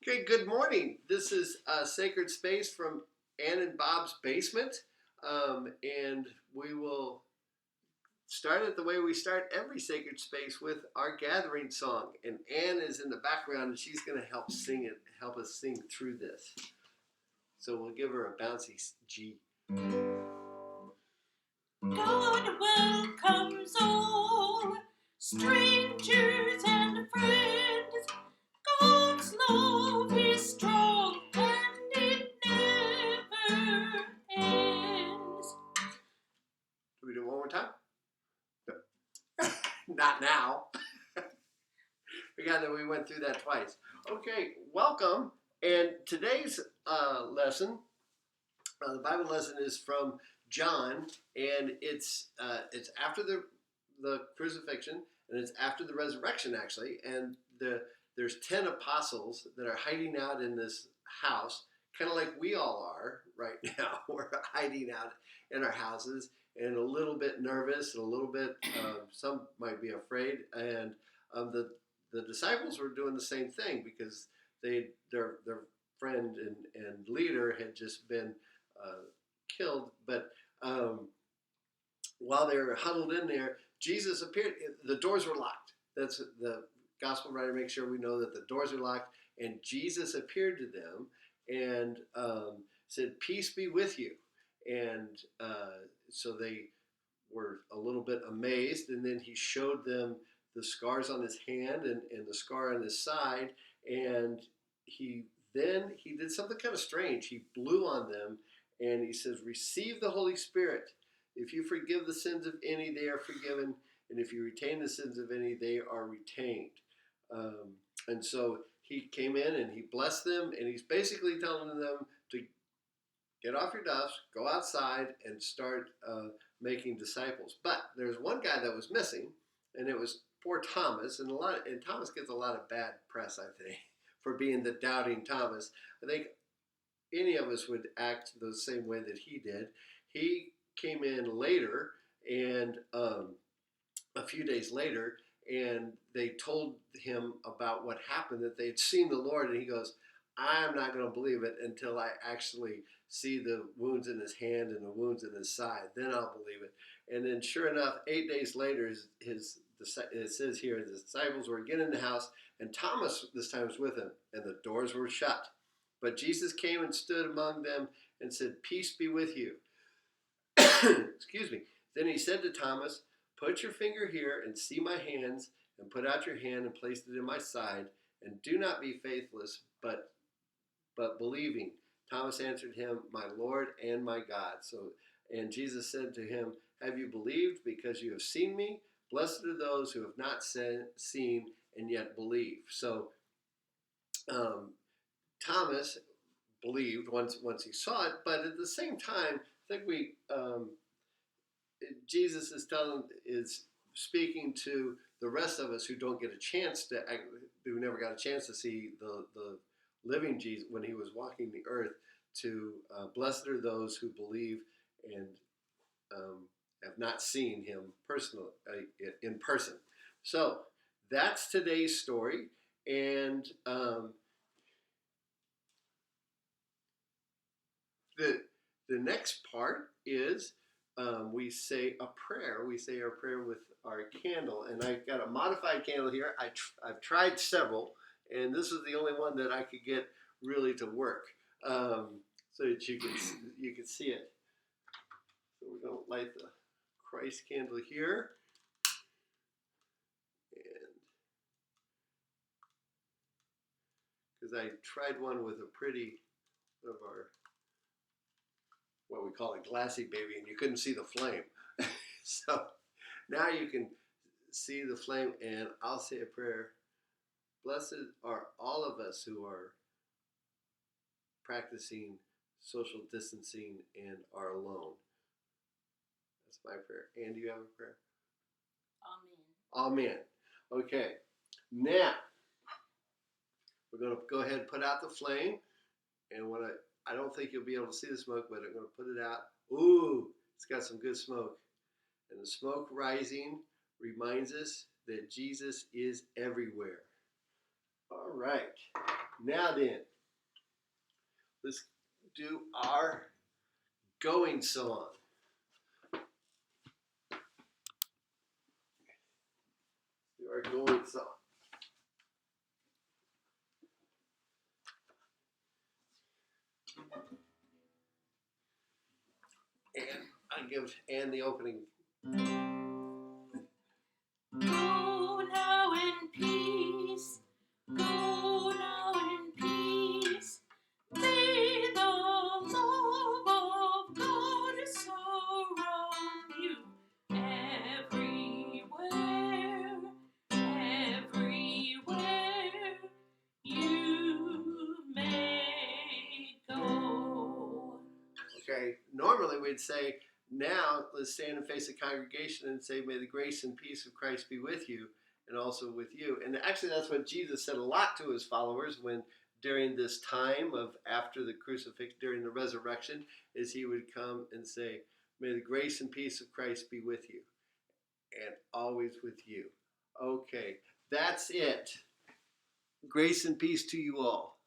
Okay, good morning. This is Sacred Space from Ann and Bob's basement. And we will start it the way we start every Sacred Space with our gathering song. And Ann is in the background and she's going to help us sing through this. So we'll give her a bouncy G. God welcomes all strangers and friends. God's love is strong and it never ends. Do we do it one more time? No. Not now. We went through that twice. Okay, welcome. And today's lesson, the Bible lesson is from John, and it's after the crucifixion, and it's after the resurrection actually, and there's 10 apostles that are hiding out in this house, kind of like we all are right now. We're hiding out in our houses and a little bit nervous, and a little bit some might be afraid, and the disciples were doing the same thing because their friend and leader had just been uh, killed. But while they were huddled in there, Jesus appeared. The doors were locked. That's the gospel writer makes sure we know that the doors are locked. And Jesus appeared to them and said, "Peace be with you." And so they were a little bit amazed. And then he showed them the scars on his hand and the scar on his side. And he he did something kind of strange. He blew on them and he says, "Receive the Holy Spirit. If you forgive the sins of any, they are forgiven. And if you retain the sins of any, they are retained." Um, and so he came in and he blessed them, and he's basically telling them to get off your duffs, go outside, and start making disciples. But there's one guy that was missing, and it was poor Thomas. And Thomas gets a lot of bad press, I think, for being the doubting Thomas. I think any of us would act the same way that he did. He came in later, and a few days later, and they told him about what happened, that they'd seen the Lord, and he goes, "I'm not going to believe it until I actually see the wounds in his hand and the wounds in his side. Then I'll believe it." And then, sure enough, 8 days later, it says here, the disciples were again in the house, and Thomas this time was with him, and the doors were shut. But Jesus came and stood among them and said, "Peace be with you." Excuse me. Then he said to Thomas, "Put your finger here and see my hands, and put out your hand and place it in my side, and do not be faithless, but believing." Thomas answered him, "My Lord and my God." And Jesus said to him, "Have you believed because you have seen me? Blessed are those who have not seen and yet believe." So um, Thomas believed once he saw it, but at the same time, I think Jesus is speaking to the rest of us who don't get a chance who never got a chance to see the living Jesus when he was walking the earth. To blessed are those who believe and have not seen him in person. So that's today's story, and the the next part is we say a prayer. We say our prayer with our candle, and I've got a modified candle here. I've tried several, and this is the only one that I could get really to work, so that you can see it. So we're going to light the Christ candle here, and because I tried one with a pretty one of our what we call a glassy baby, and you couldn't see the flame. So now you can see the flame, and I'll say a prayer. Blessed are all of us who are practicing social distancing and are alone. That's my prayer. And do you have a prayer? Amen. Amen. Okay. Now we're going to go ahead and put out the flame, and when I don't think you'll be able to see the smoke, but I'm going to put it out. Ooh, it's got some good smoke. And the smoke rising reminds us that Jesus is everywhere. All right. Now then, let's do our going song. Do our going song. And I give Anne the opening. Go now in peace. Go now in peace. May the love of God surround you everywhere, everywhere you may go. Okay, normally we'd say, now let's stand and face the congregation and say, may the grace and peace of Christ be with you and also with you. And actually that's what Jesus said a lot to his followers when during this time of after the crucifixion, during the resurrection, is he would come and say, may the grace and peace of Christ be with you and always with you. Okay, that's it. Grace and peace to you all.